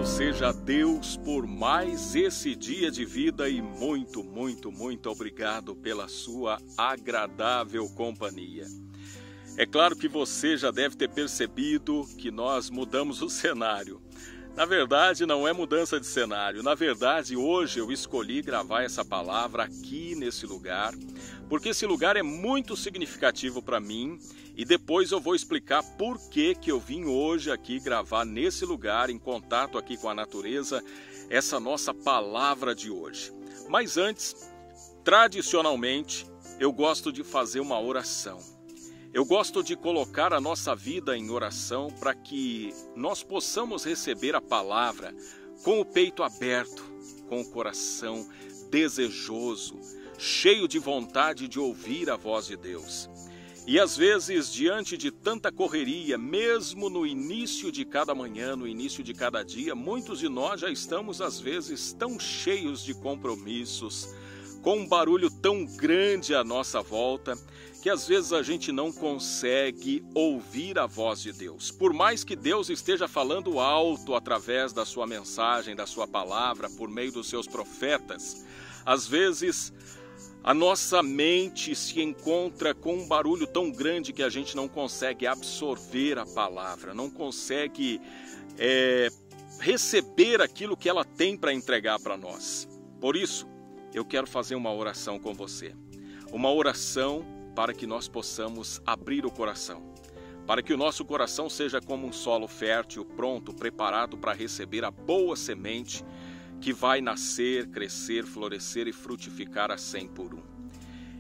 seja a Deus por mais esse dia de vida e muito, muito, muito obrigado pela sua agradável companhia. É claro que você já deve ter percebido que nós mudamos o cenário. Na verdade, não é mudança de cenário. Na verdade, hoje eu escolhi gravar essa palavra aqui nesse lugar, porque esse lugar é muito significativo para mim e depois eu vou explicar por que eu vim hoje aqui gravar nesse lugar, em contato aqui com a natureza, essa nossa palavra de hoje. Mas antes, tradicionalmente, eu gosto de fazer uma oração. Eu gosto de colocar a nossa vida em oração para que nós possamos receber a palavra com o peito aberto, com o coração desejoso, cheio de vontade de ouvir a voz de Deus. E às vezes, diante de tanta correria, mesmo no início de cada manhã, no início de cada dia, muitos de nós já estamos às vezes tão cheios de compromissos, com um barulho tão grande à nossa volta, que às vezes a gente não consegue ouvir a voz de Deus. Por mais que Deus esteja falando alto através da sua mensagem, da sua palavra, por meio dos seus profetas, às vezes a nossa mente se encontra com um barulho tão grande que a gente não consegue absorver a palavra, não consegue receber aquilo que ela tem para entregar para nós. Por isso, eu quero fazer uma oração com você. Uma oração para que nós possamos abrir o coração. Para que o nosso coração seja como um solo fértil, pronto, preparado para receber a boa semente que vai nascer, crescer, florescer e frutificar a 100 por 1.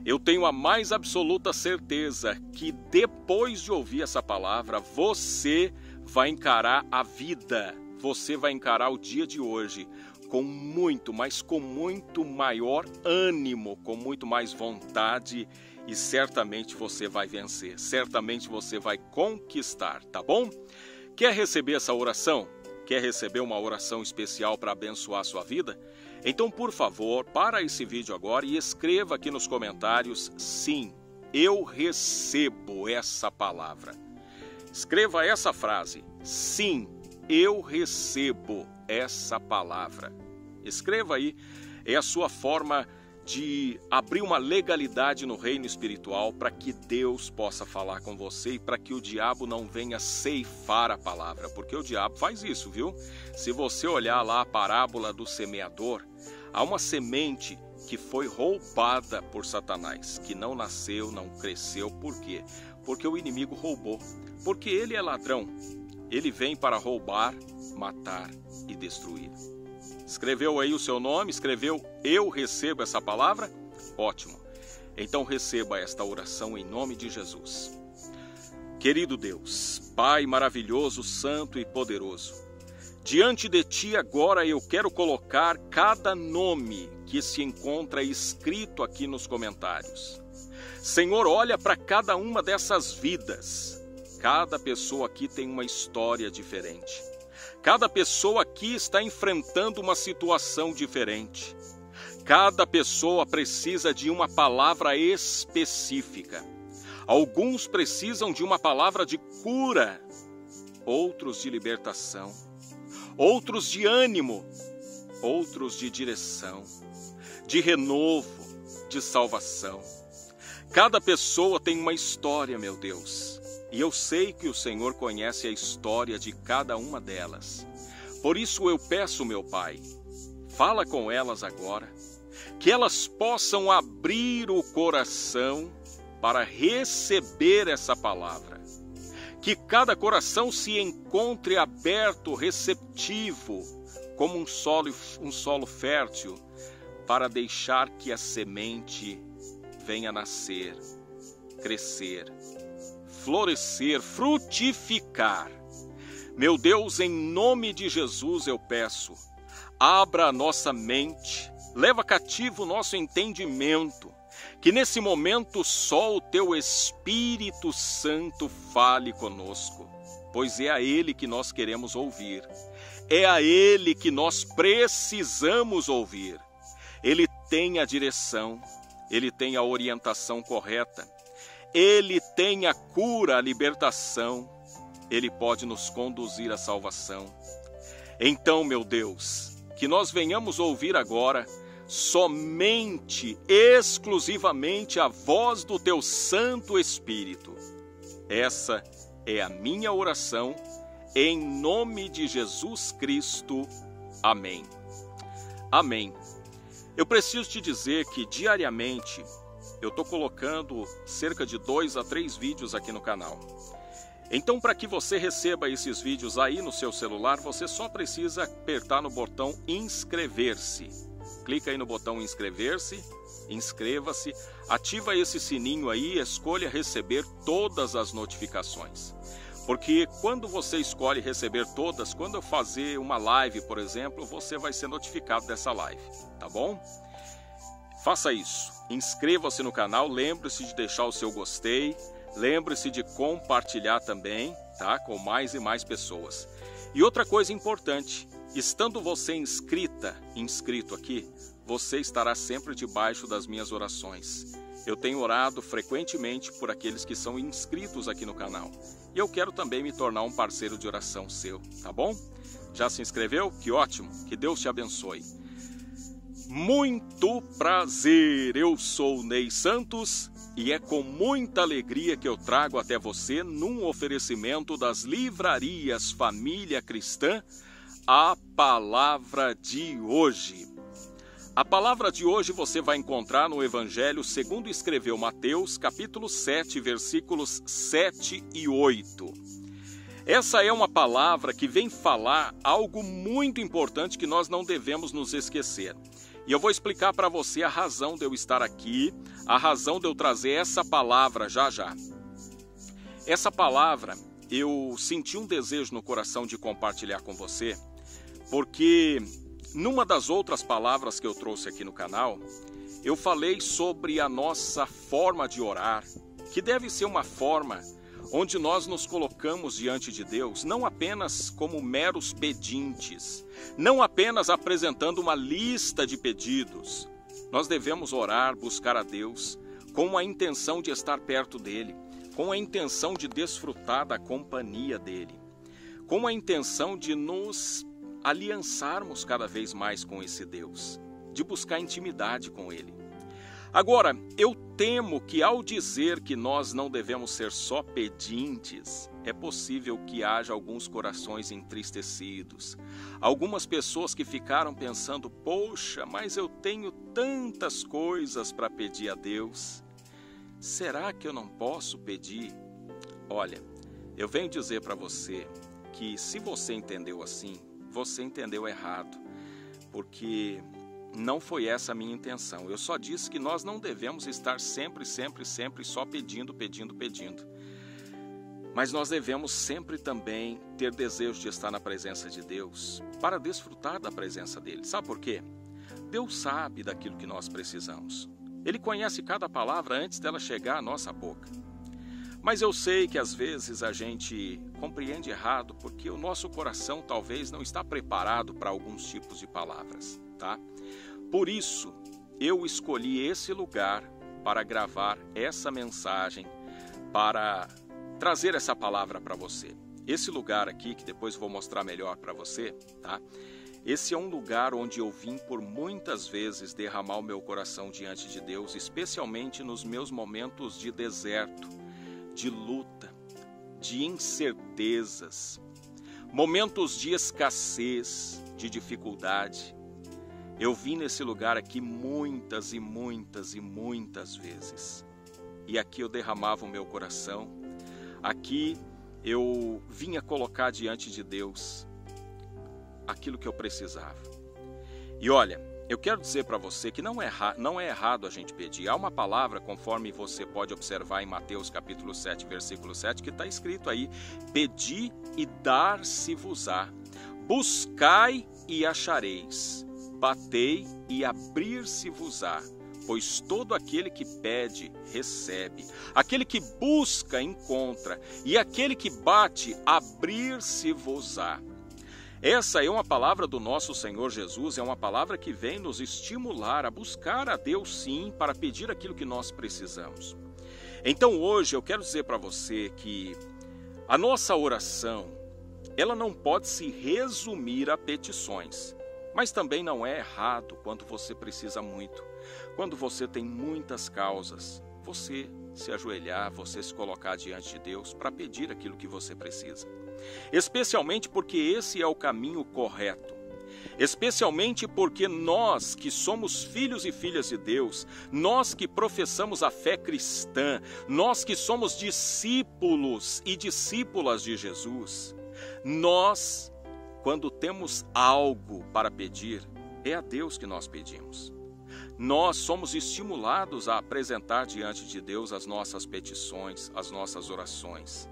Eu tenho a mais absoluta certeza que depois de ouvir essa palavra, você vai encarar a vida, você vai encarar o dia de hoje com muito, mas com muito maior ânimo, com muito mais vontade e certamente você vai vencer, certamente você vai conquistar, tá bom? Quer receber essa oração? Quer receber uma oração especial para abençoar a sua vida? Então, por favor, para esse vídeo agora e escreva aqui nos comentários: sim, eu recebo essa palavra. Escreva essa frase: sim, eu recebo essa palavra. Escreva aí, é a sua forma de abrir uma legalidade no reino espiritual para que Deus possa falar com você e para que o diabo não venha ceifar a palavra, porque o diabo faz isso, viu? Se você olhar lá a parábola do semeador, há uma semente que foi roubada por Satanás, que não nasceu, não cresceu. Por quê? Porque o inimigo roubou, porque ele é ladrão. Ele vem para roubar, matar e destruir. Escreveu aí o seu nome? Escreveu eu recebo essa palavra? Ótimo. Então receba esta oração em nome de Jesus. Querido Deus, Pai maravilhoso, santo e poderoso, diante de Ti agora eu quero colocar cada nome que se encontra escrito aqui nos comentários. Senhor, olha para cada uma dessas vidas. Cada pessoa aqui tem uma história diferente. Cada pessoa aqui está enfrentando uma situação diferente. Cada pessoa precisa de uma palavra específica. Alguns precisam de uma palavra de cura, outros de libertação, outros de ânimo, outros de direção, de renovo, de salvação. Cada pessoa tem uma história, meu Deus. E eu sei que o Senhor conhece a história de cada uma delas. Por isso eu peço, meu Pai, fala com elas agora, que elas possam abrir o coração para receber essa palavra. Que cada coração se encontre aberto, receptivo, como um solo fértil, para deixar que a semente venha nascer, crescer, florescer, frutificar. Meu Deus, em nome de Jesus eu peço, abra a nossa mente, leva cativo o nosso entendimento, que nesse momento só o Teu Espírito Santo fale conosco, pois é a Ele que nós queremos ouvir, é a Ele que nós precisamos ouvir. Ele tem a direção, Ele tem a orientação correta, Ele tem a cura, a libertação, Ele pode nos conduzir à salvação. Então, meu Deus, que nós venhamos ouvir agora somente, exclusivamente a voz do Teu Santo Espírito. Essa é a minha oração, em nome de Jesus Cristo. Amém. Amém. Eu preciso te dizer que diariamente eu estou colocando cerca de 2 a 3 vídeos aqui no canal. Então, para que você receba esses vídeos aí no seu celular, você só precisa apertar no botão inscrever-se. Clica aí no botão inscrever-se, inscreva-se, ativa esse sininho aí e escolha receber todas as notificações. Porque quando você escolhe receber todas, quando eu fazer uma live, por exemplo, você vai ser notificado dessa live, tá bom? Faça isso, inscreva-se no canal, lembre-se de deixar o seu gostei, lembre-se de compartilhar também, tá? Com mais e mais pessoas. E outra coisa importante, estando você inscrito aqui, você estará sempre debaixo das minhas orações. Eu tenho orado frequentemente por aqueles que são inscritos aqui no canal. E eu quero também me tornar um parceiro de oração seu, tá bom? Já se inscreveu? Que ótimo! Que Deus te abençoe. Muito prazer! Eu sou Ney Santos e é com muita alegria que eu trago até você, num oferecimento das livrarias Família Cristã, a palavra de hoje. A palavra de hoje você vai encontrar no Evangelho segundo escreveu Mateus, capítulo 7, versículos 7 e 8. Essa é uma palavra que vem falar algo muito importante que nós não devemos nos esquecer. E eu vou explicar para você a razão de eu estar aqui, a razão de eu trazer essa palavra já já. Essa palavra, eu senti um desejo no coração de compartilhar com você, porque numa das outras palavras que eu trouxe aqui no canal, eu falei sobre a nossa forma de orar, que deve ser uma forma onde nós nos colocamos diante de Deus, não apenas como meros pedintes, não apenas apresentando uma lista de pedidos. Nós devemos orar, buscar a Deus, com a intenção de estar perto dEle, com a intenção de desfrutar da companhia dEle, com a intenção de nos aliançarmos cada vez mais com esse Deus, de buscar intimidade com Ele. Agora, eu temo que ao dizer que nós não devemos ser só pedintes, é possível que haja alguns corações entristecidos, algumas pessoas que ficaram pensando, poxa, mas eu tenho tantas coisas para pedir a Deus, será que eu não posso pedir? Olha, eu venho dizer para você que se você entendeu assim, você entendeu errado, porque não foi essa a minha intenção. Eu só disse que nós não devemos estar sempre só pedindo. Mas nós devemos sempre também ter desejo de estar na presença de Deus, para desfrutar da presença dEle. Sabe por quê? Deus sabe daquilo que nós precisamos. Ele conhece cada palavra antes dela chegar à nossa boca. Mas eu sei que às vezes a gente compreende errado porque o nosso coração talvez não está preparado para alguns tipos de palavras, tá? Por isso, eu escolhi esse lugar para gravar essa mensagem, para trazer essa palavra para você. Esse lugar aqui, que depois eu vou mostrar melhor para você, tá? Esse é um lugar onde eu vim por muitas vezes derramar o meu coração diante de Deus, especialmente nos meus momentos de deserto, de luta, de incertezas, momentos de escassez, de dificuldade. Eu vim nesse lugar aqui muitas vezes. E aqui eu derramava o meu coração. Aqui eu vinha colocar diante de Deus aquilo que eu precisava. E olha, eu quero dizer para você que não é errado a gente pedir. Há uma palavra, conforme você pode observar em Mateus capítulo 7, versículo 7, que está escrito aí: pedi e dar-se-vos-á, buscai e achareis, batei e abrir-se-vos-á, pois todo aquele que pede, recebe, aquele que busca, encontra, e aquele que bate, abrir-se-vos-á. Essa é uma palavra do nosso Senhor Jesus, é uma palavra que vem nos estimular a buscar a Deus sim, para pedir aquilo que nós precisamos. Então hoje eu quero dizer para você que a nossa oração ela não pode se resumir a petições. Mas também não é errado quando você precisa muito. Quando você tem muitas causas, você se ajoelhar, você se colocar diante de Deus para pedir aquilo que você precisa. Especialmente porque esse é o caminho correto. Especialmente porque nós que somos filhos e filhas de Deus, nós que professamos a fé cristã, nós que somos discípulos e discípulas de Jesus, nós, quando temos algo para pedir, é a Deus que nós pedimos. Nós somos estimulados a apresentar diante de Deus as nossas petições, as nossas orações.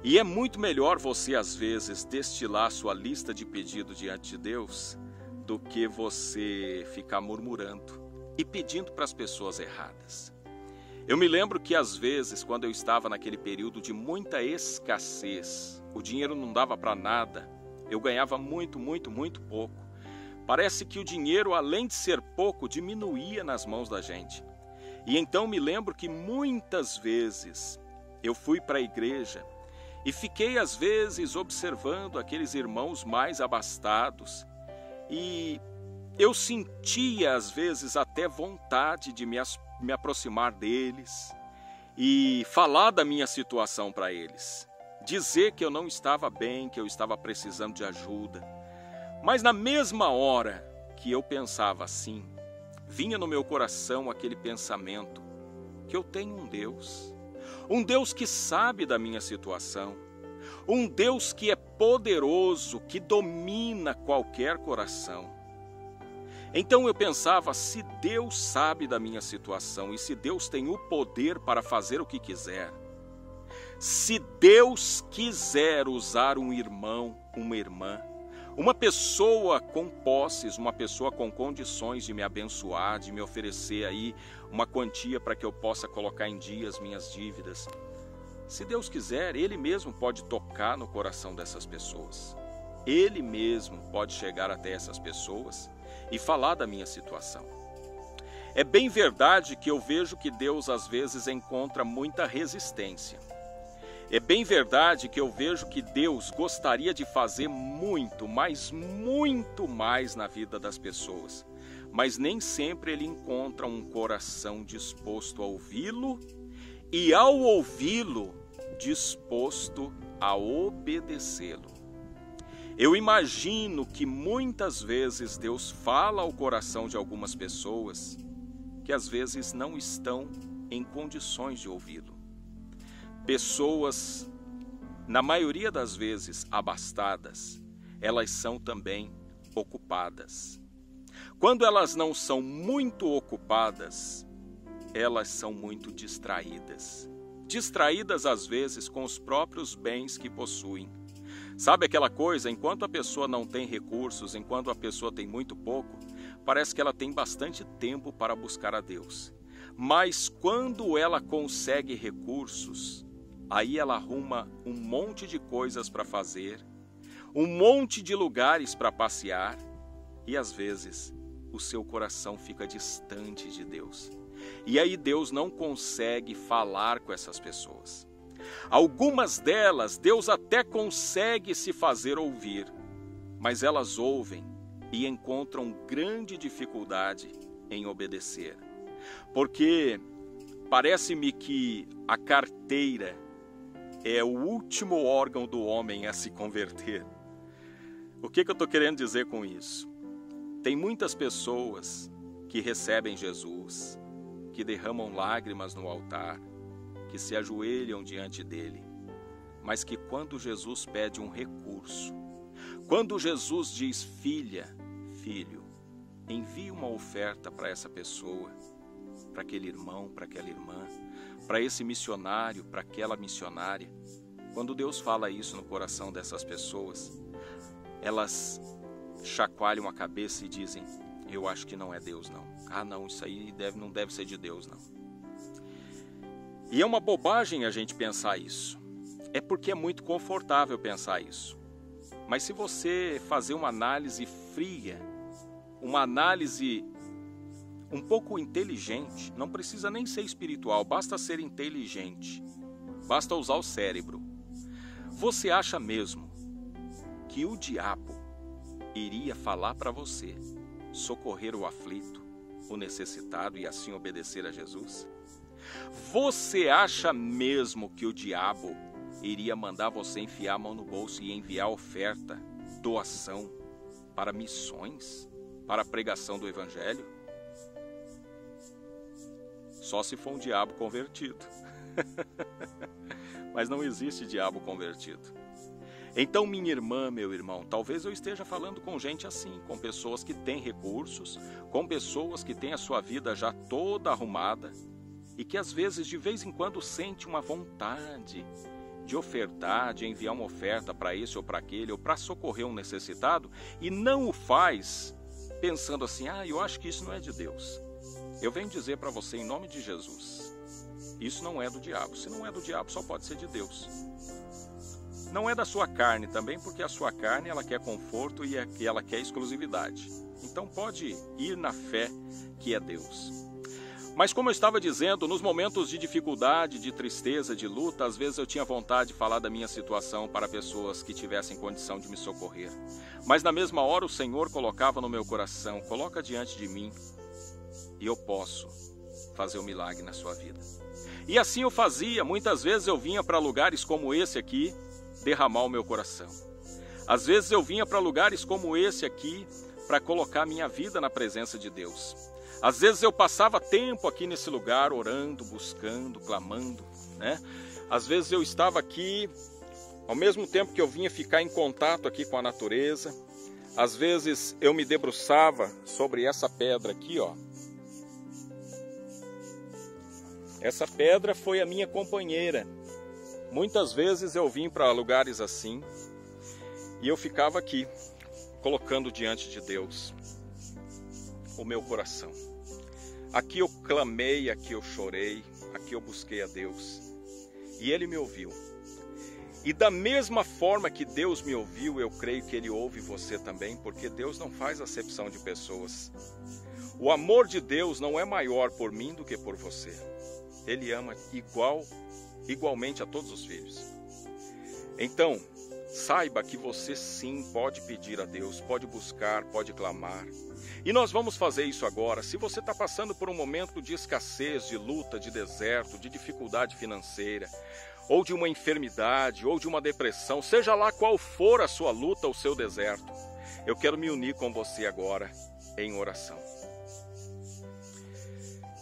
E é muito melhor você, às vezes, destilar sua lista de pedidos diante de Deus do que você ficar murmurando e pedindo para as pessoas erradas. Eu me lembro que, às vezes, quando eu estava naquele período de muita escassez, o dinheiro não dava para nada, eu ganhava muito pouco. Parece que o dinheiro, além de ser pouco, diminuía nas mãos da gente. E então me lembro que muitas vezes eu fui para a igreja e fiquei, às vezes, observando aqueles irmãos mais abastados. E eu sentia, às vezes, até vontade de me aproximar deles e falar da minha situação para eles. Dizer que eu não estava bem, que eu estava precisando de ajuda. Mas na mesma hora que eu pensava assim, vinha no meu coração aquele pensamento que eu tenho um Deus que sabe da minha situação, um Deus que é poderoso, que domina qualquer coração. Então eu pensava, se Deus sabe da minha situação e se Deus tem o poder para fazer o que quiser, se Deus quiser usar um irmão, uma irmã, uma pessoa com posses, uma pessoa com condições de me abençoar, de me oferecer aí uma quantia para que eu possa colocar em dia as minhas dívidas. Se Deus quiser, Ele mesmo pode tocar no coração dessas pessoas. Ele mesmo pode chegar até essas pessoas e falar da minha situação. É bem verdade que eu vejo que Deus às vezes encontra muita resistência. É bem verdade que eu vejo que Deus gostaria de fazer muito, mas muito mais na vida das pessoas. Mas nem sempre Ele encontra um coração disposto a ouvi-lo e, ao ouvi-lo, disposto a obedecê-lo. Eu imagino que muitas vezes Deus fala ao coração de algumas pessoas que às vezes não estão em condições de ouvi-lo. Pessoas, na maioria das vezes abastadas, elas são também ocupadas. Quando elas não são muito ocupadas, elas são muito distraídas. Distraídas às vezes com os próprios bens que possuem. Sabe aquela coisa, enquanto a pessoa não tem recursos, enquanto a pessoa tem muito pouco, parece que ela tem bastante tempo para buscar a Deus. Mas quando ela consegue recursos, aí ela arruma um monte de coisas para fazer, um monte de lugares para passear e às vezes o seu coração fica distante de Deus. E aí Deus não consegue falar com essas pessoas. Algumas delas Deus até consegue se fazer ouvir, mas elas ouvem e encontram grande dificuldade em obedecer. Porque parece-me que a carteira é o último órgão do homem a se converter. O que eu estou querendo dizer com isso? Tem muitas pessoas que recebem Jesus, que derramam lágrimas no altar, que se ajoelham diante dele, mas que quando Jesus pede um recurso, quando Jesus diz, filha, filho, envie uma oferta para essa pessoa, para aquele irmão, para aquela irmã, para esse missionário, para aquela missionária. Quando Deus fala isso no coração dessas pessoas, elas chacoalham a cabeça e dizem, eu acho que não é Deus não. Ah não, isso aí não deve ser de Deus não. E é uma bobagem a gente pensar isso. É porque é muito confortável pensar isso. Mas se você fazer uma análise fria, uma análise um pouco inteligente, não precisa nem ser espiritual, basta ser inteligente, basta usar o cérebro. Você acha mesmo que o diabo iria falar para você socorrer o aflito, o necessitado e assim obedecer a Jesus? Você acha mesmo que o diabo iria mandar você enfiar a mão no bolso e enviar oferta, doação para missões, para a pregação do evangelho? Só se for um diabo convertido. Mas não existe diabo convertido. Então, minha irmã, meu irmão, talvez eu esteja falando com gente assim, com pessoas que têm recursos, com pessoas que têm a sua vida já toda arrumada e que às vezes, de vez em quando, sente uma vontade de ofertar, de enviar uma oferta para esse ou para aquele, ou para socorrer um necessitado, e não o faz pensando assim, eu acho que isso não é de Deus. Eu venho dizer para você, em nome de Jesus, isso não é do diabo. Se não é do diabo, só pode ser de Deus. Não é da sua carne também, porque a sua carne ela quer conforto e ela quer exclusividade. Então pode ir na fé que é Deus. Mas como eu estava dizendo, nos momentos de dificuldade, de tristeza, de luta, às vezes eu tinha vontade de falar da minha situação para pessoas que tivessem condição de me socorrer. Mas na mesma hora o Senhor colocava no meu coração, coloca diante de mim e eu posso fazer um milagre na sua vida. E assim eu fazia, muitas vezes eu vinha para lugares como esse aqui, derramar o meu coração. Às vezes eu vinha para lugares como esse aqui, para colocar minha vida na presença de Deus. Às vezes eu passava tempo aqui nesse lugar, orando, buscando, clamando, né? Às vezes eu estava aqui, ao mesmo tempo que eu vinha ficar em contato aqui com a natureza. Às vezes eu me debruçava sobre essa pedra aqui, ó. Essa pedra foi a minha companheira. Muitas vezes eu vim para lugares assim e eu ficava aqui, colocando diante de Deus o meu coração. Aqui eu clamei, aqui eu chorei, aqui eu busquei a Deus. E Ele me ouviu. E da mesma forma que Deus me ouviu, eu creio que Ele ouve você também, porque Deus não faz acepção de pessoas. O amor de Deus não é maior por mim do que por você. Ele ama igualmente a todos os filhos. Então, saiba que você sim pode pedir a Deus, pode buscar, pode clamar. E nós vamos fazer isso agora. Se você está passando por um momento de escassez, de luta, de deserto, de dificuldade financeira, ou de uma enfermidade, ou de uma depressão, seja lá qual for a sua luta, o seu deserto, eu quero me unir com você agora em oração.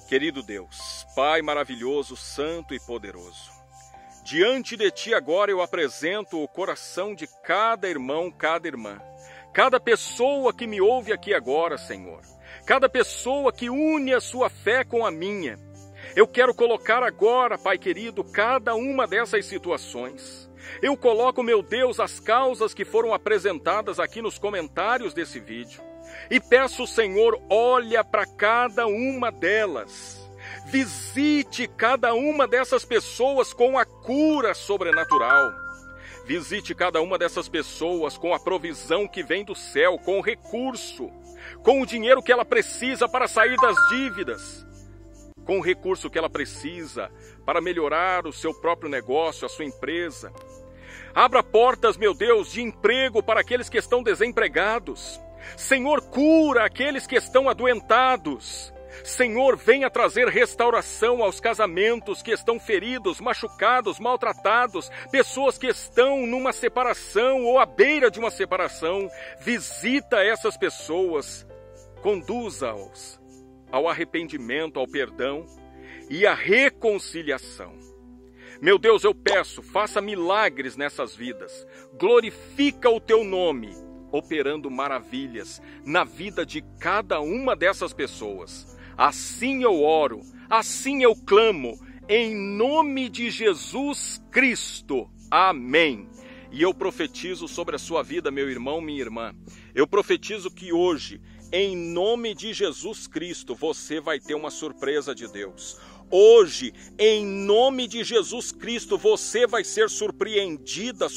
Querido Deus, Pai maravilhoso, santo e poderoso, diante de Ti agora eu apresento o coração de cada irmão, cada irmã, cada pessoa que me ouve aqui agora, Senhor, cada pessoa que une a sua fé com a minha. Eu quero colocar agora, Pai querido, cada uma dessas situações. Eu coloco, meu Deus, as causas que foram apresentadas aqui nos comentários desse vídeo. E peço, Senhor, olha para cada uma delas. Visite cada uma dessas pessoas com a cura sobrenatural. Visite cada uma dessas pessoas com a provisão que vem do céu, com o recurso, com o dinheiro que ela precisa para sair das dívidas, com o recurso que ela precisa para melhorar o seu próprio negócio, a sua empresa. Abra portas, meu Deus, de emprego para aqueles que estão desempregados. Senhor, cura aqueles que estão adoentados. Senhor, venha trazer restauração aos casamentos que estão feridos, machucados, maltratados, pessoas que estão numa separação ou à beira de uma separação. Visita essas pessoas, conduza-os ao arrependimento, ao perdão e à reconciliação. Meu Deus, eu peço, faça milagres nessas vidas, glorifica o Teu nome, operando maravilhas na vida de cada uma dessas pessoas. Assim eu oro, assim eu clamo, em nome de Jesus Cristo. Amém. E eu profetizo sobre a sua vida, meu irmão, minha irmã. Eu profetizo que hoje, em nome de Jesus Cristo, você vai ter uma surpresa de Deus. Hoje, em nome de Jesus Cristo, você vai ser surpreendido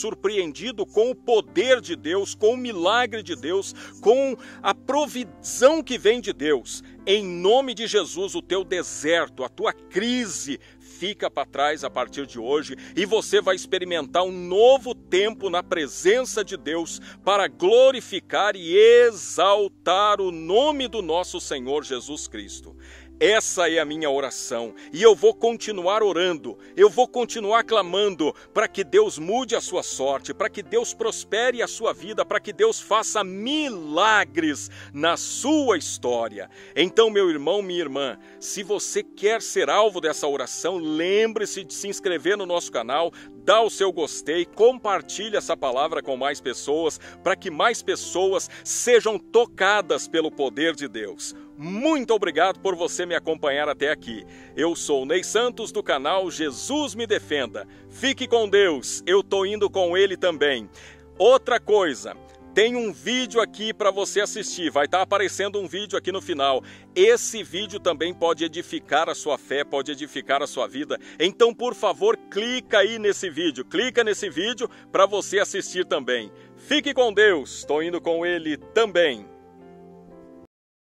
com o poder de Deus, com o milagre de Deus, com a provisão que vem de Deus. Em nome de Jesus, o teu deserto, a tua crise fica para trás a partir de hoje e você vai experimentar um novo tempo na presença de Deus para glorificar e exaltar o nome do nosso Senhor Jesus Cristo. Essa é a minha oração e eu vou continuar orando, eu vou continuar clamando para que Deus mude a sua sorte, para que Deus prospere a sua vida, para que Deus faça milagres na sua história. Então, meu irmão, minha irmã, se você quer ser alvo dessa oração, lembre-se de se inscrever no nosso canal, dá o seu gostei, compartilhe essa palavra com mais pessoas, para que mais pessoas sejam tocadas pelo poder de Deus. Muito obrigado por você me acompanhar até aqui. Eu sou o Ney Santos do canal Jesus Me Defenda. Fique com Deus, eu tô indo com Ele também. Outra coisa, tem um vídeo aqui para você assistir, vai estar aparecendo um vídeo aqui no final. Esse vídeo também pode edificar a sua fé, pode edificar a sua vida. Então, por favor, clica aí nesse vídeo, clica nesse vídeo para você assistir também. Fique com Deus, estou indo com Ele também.